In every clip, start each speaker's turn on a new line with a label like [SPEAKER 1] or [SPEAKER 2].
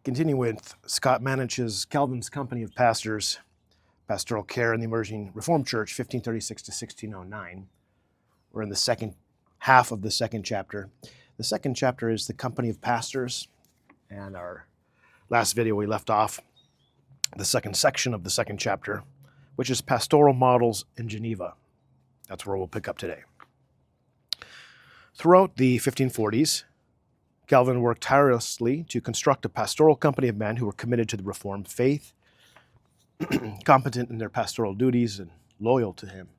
[SPEAKER 1] Continuing with Scott Manetsch's Calvin's Company of Pastors, Pastoral Care in the Emerging Reformed Church, 1536 to 1609. We're in the second half of the second chapter. The second chapter is the Company of Pastors, and our last video we left off the second section of the second chapter, which is Pastoral Models in Geneva. That's where we'll pick up today. Throughout the 1540s, Calvin worked tirelessly to construct a pastoral company of men who were committed to the Reformed faith, competent in their pastoral duties, and loyal to him.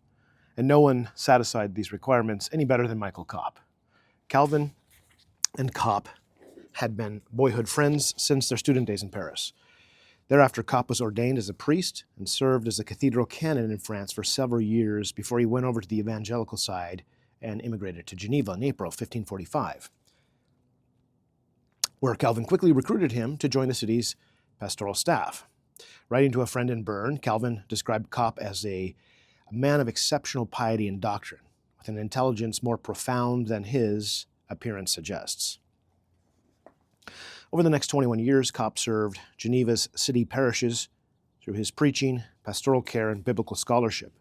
[SPEAKER 1] And no one satisfied these requirements any better than Michael Kopp. Calvin and Kopp had been boyhood friends since their student days in Paris. Thereafter, Kopp was ordained as a priest and served as a cathedral canon in France for several years before he went over to the evangelical side and immigrated to Geneva in April 1545, where Calvin quickly recruited him to join the city's pastoral staff. Writing to a friend in Bern, Calvin described Kopp as a man of exceptional piety and doctrine, with an intelligence more profound than his appearance suggests. Over the next 21 years, Kopp served Geneva's city parishes through his preaching, pastoral care, and biblical scholarship.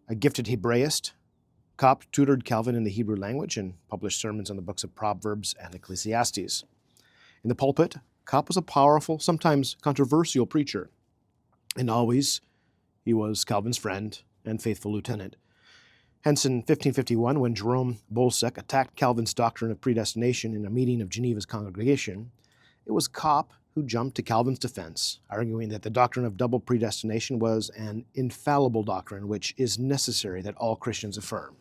[SPEAKER 1] A gifted Hebraist, Kopp tutored Calvin in the Hebrew language and published sermons on the books of Proverbs and Ecclesiastes. In the pulpit, Kopp was a powerful, sometimes controversial preacher, and always he was Calvin's friend and faithful lieutenant. Hence, in 1551, when Jerome Bolsec attacked Calvin's doctrine of predestination in a meeting of Geneva's congregation, it was Kopp who jumped to Calvin's defense, arguing that the doctrine of double predestination was an infallible doctrine which is necessary that all Christians affirm.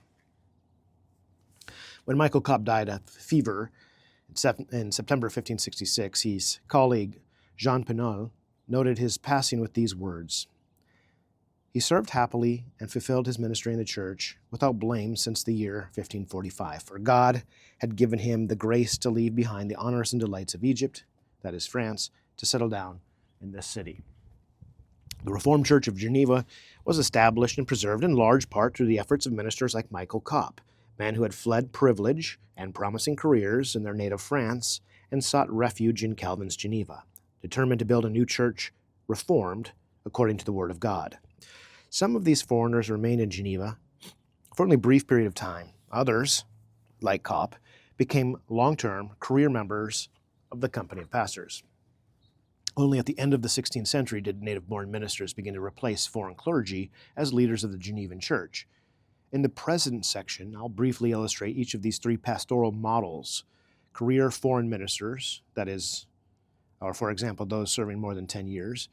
[SPEAKER 1] When Michael Kopp died of fever in September 1566, his colleague Jean Diodati noted his passing with these words: "He served happily and fulfilled his ministry in the church without blame since the year 1545, for God had given him the grace to leave behind the honors and delights of Egypt, that is France, to settle down in this city." The Reformed Church of Geneva was established and preserved in large part through the efforts of ministers like Michael Kopp, men who had fled privilege and promising careers in their native France and sought refuge in Calvin's Geneva, determined to build a new church reformed according to the Word of God. Some of these foreigners remained in Geneva for only a brief period of time. Others, like Kopp, became long-term career members of the Company of Pastors. Only at the end of the 16th century did native-born ministers begin to replace foreign clergy as leaders of the Genevan Church. In the present section, I'll briefly illustrate each of these three pastoral models: career foreign ministers, that is, or for example, those serving more than 10 years,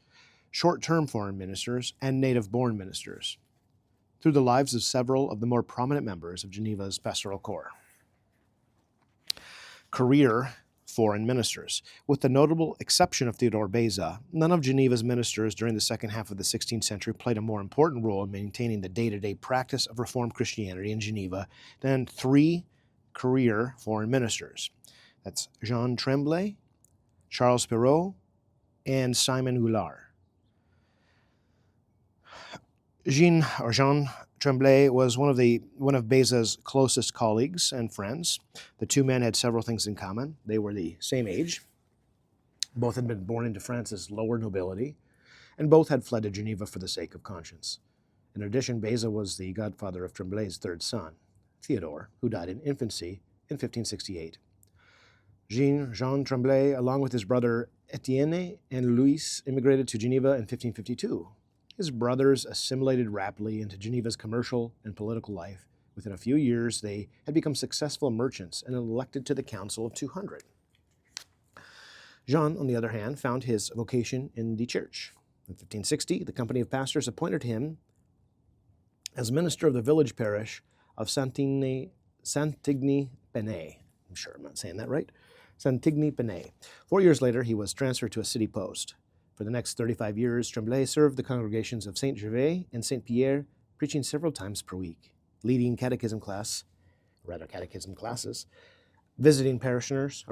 [SPEAKER 1] short-term foreign ministers, and native-born ministers, through the lives of several of the more prominent members of Geneva's pastoral corps. Career foreign ministers. With the notable exception of Theodore Beza, none of Geneva's ministers during the second half of the 16th century played a more important role in maintaining the day-to-day practice of Reformed Christianity in Geneva than three career foreign ministers. That's Jean Trembley, Charles Perrot, and Simon Goulart. Jean Trembley was one of Beza's closest colleagues and friends. The two men had several things in common. They were the same age. Both had been born into France's lower nobility, and both had fled to Geneva for the sake of conscience. In addition, Beza was the godfather of Trembley's third son, Theodore, who died in infancy in 1568. Jean Trembley, along with his brother Etienne and Louis, immigrated to Geneva in 1552. His brothers assimilated rapidly into Geneva's commercial and political life. Within a few years, they had become successful merchants and elected to the Council of 200. Jean, on the other hand, found his vocation in the church. In 1560, the Company of Pastors appointed him as minister of the village parish of Saint-Igny-Penay. I'm sure I'm not saying that right. Saint-Igny-Penay. 4 years later, he was transferred to a city post. For the next 35 years, Trembley served the congregations of Saint-Gervais and Saint-Pierre, preaching several times per week, leading catechism classes, visiting parishioners,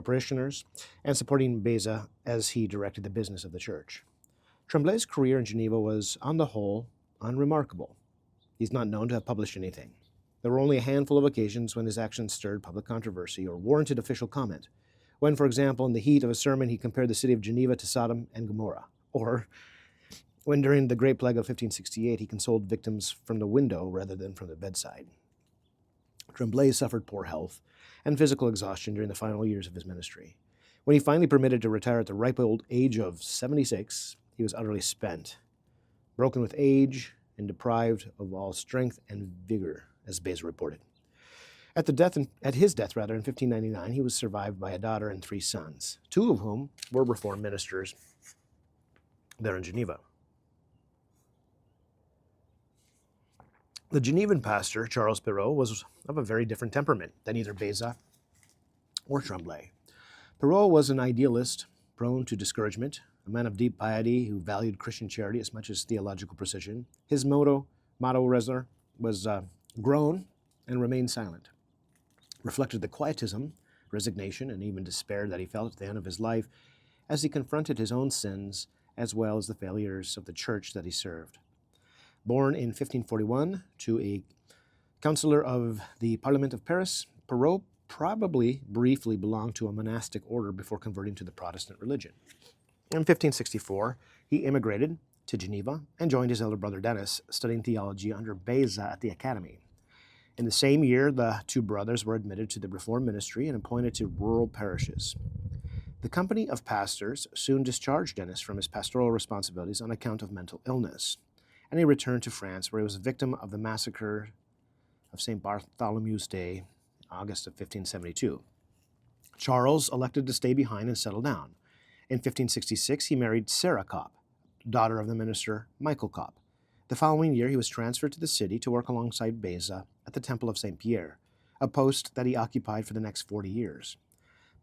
[SPEAKER 1] and supporting Beza as he directed the business of the church. Trembley's career in Geneva was, on the whole, unremarkable. He's not known to have published anything. There were only a handful of occasions when his actions stirred public controversy or warranted official comment. when, for example, in the heat of a sermon, he compared the city of Geneva to Sodom and Gomorrah, or when during the Great Plague of 1568, he consoled victims from the window rather than from the bedside. Trembley suffered poor health and physical exhaustion during the final years of his ministry. When he finally permitted to retire at the ripe old age of 76, he was utterly spent, broken with age and deprived of all strength and vigor, as Beza reported. At his death in 1599, he was survived by a daughter and 3 sons, 2 of whom were Reformed ministers there in Geneva. The Genevan pastor, Charles Perrot, was of a very different temperament than either Beza or Trembley. Perrot was an idealist, prone to discouragement, a man of deep piety who valued Christian charity as much as theological precision. His motto was groan and remain silent, reflected the quietism, resignation, and even despair that he felt at the end of his life as he confronted his own sins as well as the failures of the church that he served. Born in 1541 to a councillor of the Parliament of Paris, Perrot probably briefly belonged to a monastic order before converting to the Protestant religion. In 1564, he immigrated to Geneva and joined his elder brother Denis, studying theology under Beza at the Academy. In the same year, the 2 brothers were admitted to the Reformed ministry and appointed to rural parishes. The company of pastors soon discharged Denis from his pastoral responsibilities on account of mental illness, and he returned to France, where he was a victim of the massacre of St. Bartholomew's Day, August of 1572. Charles elected to stay behind and settle down. In 1566, he married Sarah Copp, daughter of the minister Michael Copp. The following year, he was transferred to the city to work alongside Beza at the Temple of St. Pierre, a post that he occupied for the next 40 years.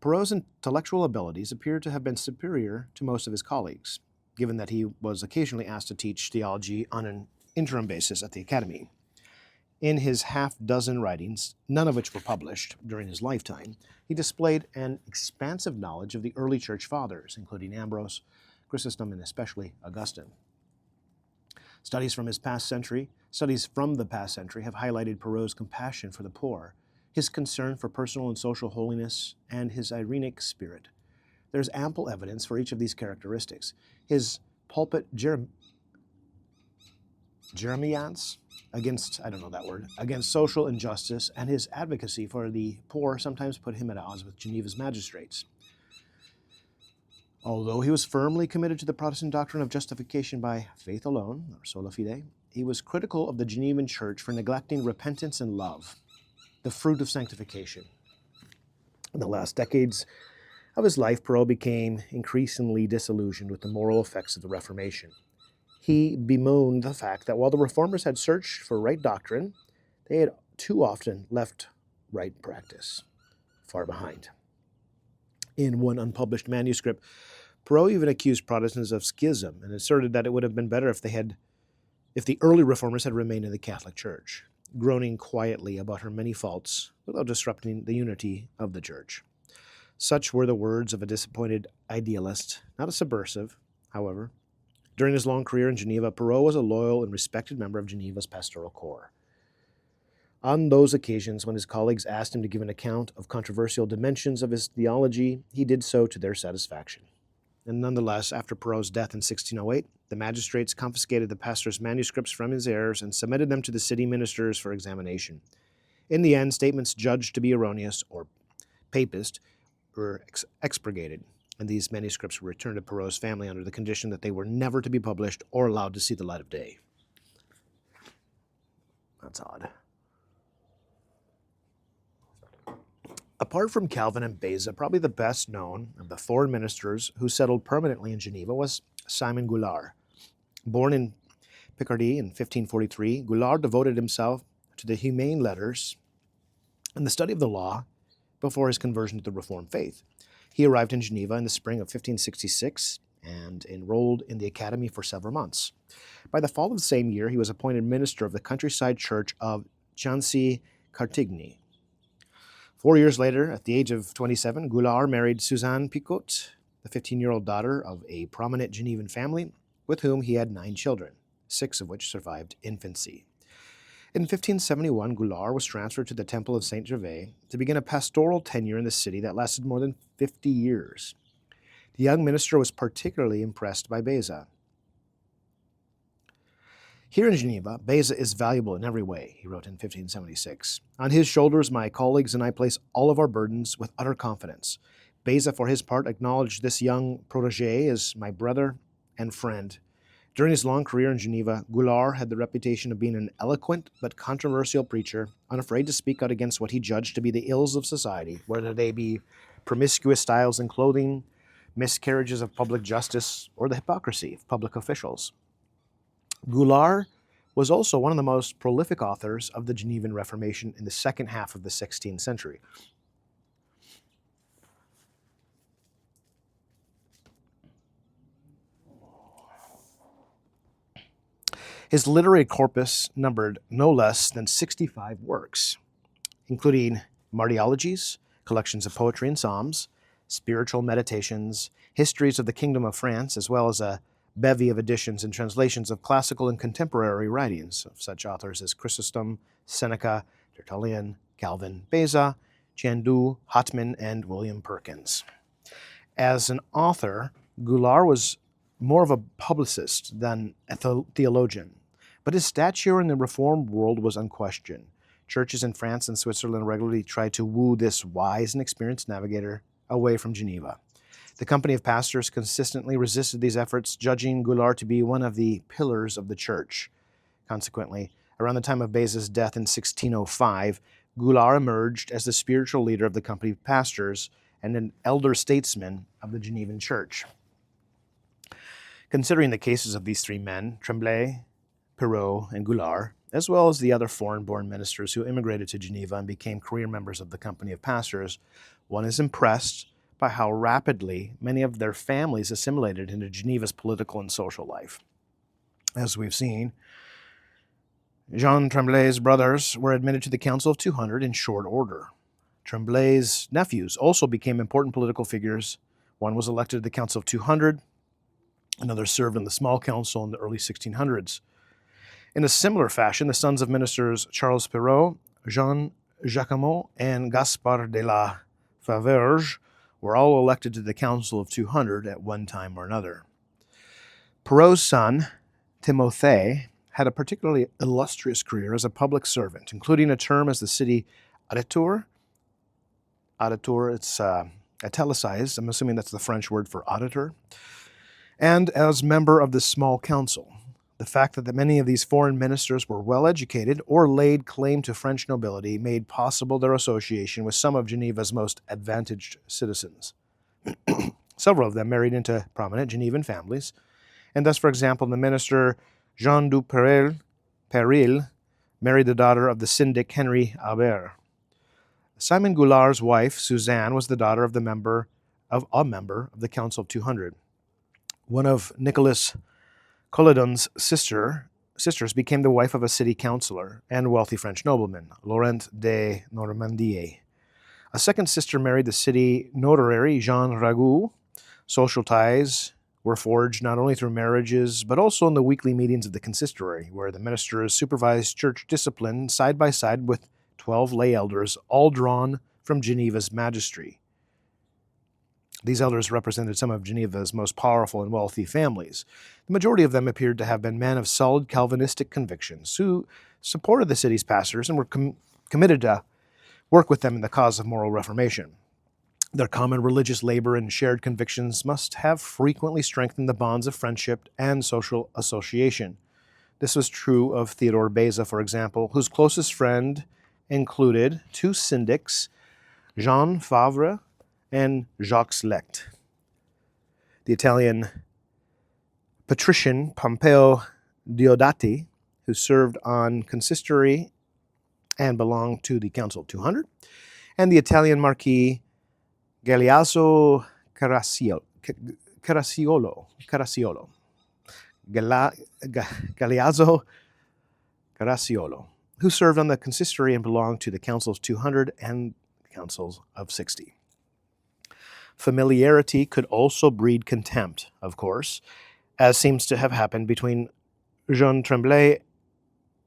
[SPEAKER 1] Perrot's intellectual abilities appear to have been superior to most of his colleagues, given that he was occasionally asked to teach theology on an interim basis at the Academy. In his half-dozen writings, none of which were published during his lifetime, he displayed an expansive knowledge of the early church fathers, including Ambrose, Chrysostom, and especially Augustine. Studies from the past century have highlighted Perrot's compassion for the poor, his concern for personal and social holiness, and his irenic spirit. There's ample evidence for each of these characteristics. His pulpit jeremiades against social injustice, and his advocacy for the poor sometimes put him at odds with Geneva's magistrates. Although he was firmly committed to the Protestant doctrine of justification by faith alone, or sola fide, he was critical of the Genevan church for neglecting repentance and love, the fruit of sanctification. In the last decades of his life, Perrot became increasingly disillusioned with the moral effects of the Reformation. He bemoaned the fact that while the Reformers had searched for right doctrine, they had too often left right practice far behind. In one unpublished manuscript, Perrot even accused Protestants of schism and asserted that it would have been better if the early Reformers had remained in the Catholic Church, groaning quietly about her many faults without disrupting the unity of the Church. Such were the words of a disappointed idealist, not a subversive, however. During his long career in Geneva, Perrot was a loyal and respected member of Geneva's pastoral corps. On those occasions when his colleagues asked him to give an account of controversial dimensions of his theology, he did so to their satisfaction. And nonetheless, after Perrot's death in 1608, the magistrates confiscated the pastor's manuscripts from his heirs and submitted them to the city ministers for examination. In the end, statements judged to be erroneous or papist were expurgated, and these manuscripts were returned to Perrot's family under the condition that they were never to be published or allowed to see the light of day. That's odd. Apart from Calvin and Beza, probably the best known of the foreign ministers who settled permanently in Geneva was Simon Goulart. Born in Picardy in 1543, Goulart devoted himself to the humane letters and the study of the law before his conversion to the Reformed faith. He arrived in Geneva in the spring of 1566 and enrolled in the academy for several months. By the fall of the same year, he was appointed minister of the countryside church of Chancy-Cartigny. 4 years later, at the age of 27, Goulart married Suzanne Picot, the 15-year-old daughter of a prominent Genevan family, with whom he had 9 children, 6 of which survived infancy. In 1571, Goulart was transferred to the Temple of Saint Gervais to begin a pastoral tenure in the city that lasted more than 50 years. The young minister was particularly impressed by Beza. Here in Geneva, Beza is valuable in every way, he wrote in 1576. On his shoulders, my colleagues and I place all of our burdens with utter confidence. Beza, for his part, acknowledged this young protégé as my brother and friend. During his long career in Geneva, Goulart had the reputation of being an eloquent but controversial preacher, unafraid to speak out against what he judged to be the ills of society, whether they be promiscuous styles in clothing, miscarriages of public justice, or the hypocrisy of public officials. Goulart was also one of the most prolific authors of the Genevan Reformation in the second half of the 16th century. His literary corpus numbered no less than 65 works, including martyrologies, collections of poetry and psalms, spiritual meditations, histories of the Kingdom of France, as well as a bevy of editions and translations of classical and contemporary writings of such authors as Chrysostom, Seneca, Tertullian, Calvin, Beza, Chandu, Hotman, and William Perkins. As an author, Goulart was more of a publicist than a theologian, but his stature in the Reformed world was unquestioned. Churches in France and Switzerland regularly tried to woo this wise and experienced navigator away from Geneva. The company of pastors consistently resisted these efforts, judging Goulart to be one of the pillars of the church. Consequently, around the time of Beza's death in 1605, Goulart emerged as the spiritual leader of the company of pastors and an elder statesman of the Genevan church. Considering the cases of these three men, Trembley, Perrot, and Goulart, as well as the other foreign-born ministers who immigrated to Geneva and became career members of the company of pastors, one is impressed by how rapidly many of their families assimilated into Geneva's political and social life. As we've seen, Jean Trembley's brothers were admitted to the Council of 200 in short order. Trembley's nephews also became important political figures. One was elected to the Council of 200, another served in the Small Council in the early 1600s. In a similar fashion, the sons of ministers Charles Perrot, Jean Jacquemot, and Gaspard de la Faverge were all elected to the Council of 200 at one time or another. Perrot's son, Timothée, had a particularly illustrious career as a public servant, including a term as the city auditor. Auditor, it's italicized. I'm assuming that's the French word for auditor. And as member of the Small Council. The fact that many of these foreign ministers were well-educated or laid claim to French nobility made possible their association with some of Geneva's most advantaged citizens. Several of them married into prominent Genevan families, and thus, for example, the minister Jean du Perril married the daughter of the syndic Henry Albert. Simon Goulart's wife, Suzanne, was the daughter of a member of the Council of 200. One of Nicolas Colyon's sisters became the wife of a city councillor and wealthy French nobleman, Laurent de Normandie. A second sister married the city notary, Jean Ragout. Social ties were forged not only through marriages, but also in the weekly meetings of the consistory, where the ministers supervised church discipline side by side with 12 lay elders, all drawn from Geneva's magistry. These elders represented some of Geneva's most powerful and wealthy families. The majority of them appeared to have been men of solid Calvinistic convictions who supported the city's pastors and were committed to work with them in the cause of moral reformation. Their common religious labor and shared convictions must have frequently strengthened the bonds of friendship and social association. This was true of Theodore Beza, for example, whose closest friend included two syndics, Jean Favre and Jacques Lecq. The Italian patrician Pompeo Diodati, who served on consistory and belonged to the Council of 200, and the Italian Marquis Galeazzo Caracciolo, who served on the consistory and belonged to the Councils of 200 and the Councils of 60. Familiarity could also breed contempt, of course, as seems to have happened between Jean Trembley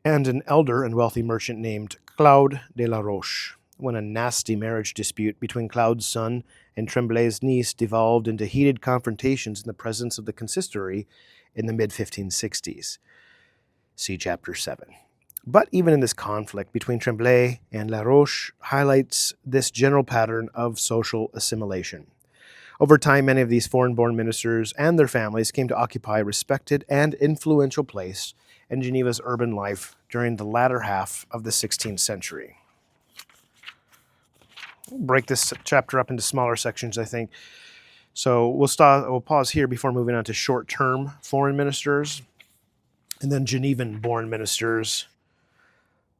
[SPEAKER 1] and an elder and wealthy merchant named Claude de la Roche, when a nasty marriage dispute between Claude's son and Trembley's niece devolved into heated confrontations in the presence of the consistory in the mid-1560s. See Chapter 7. But even in this conflict between Trembley and La Roche highlights this general pattern of social assimilation. Over time, many of these foreign-born ministers and their families came to occupy a respected and influential place in Geneva's urban life during the latter half of the 16th century. We'll break this chapter up into smaller sections, I think. So we'll pause here before moving on to short-term foreign ministers and then Genevan-born ministers.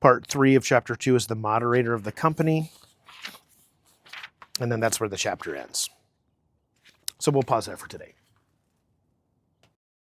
[SPEAKER 1] Part 3 of Chapter 2 is the moderator of the company, and then that's where the chapter ends. So we'll pause there for today.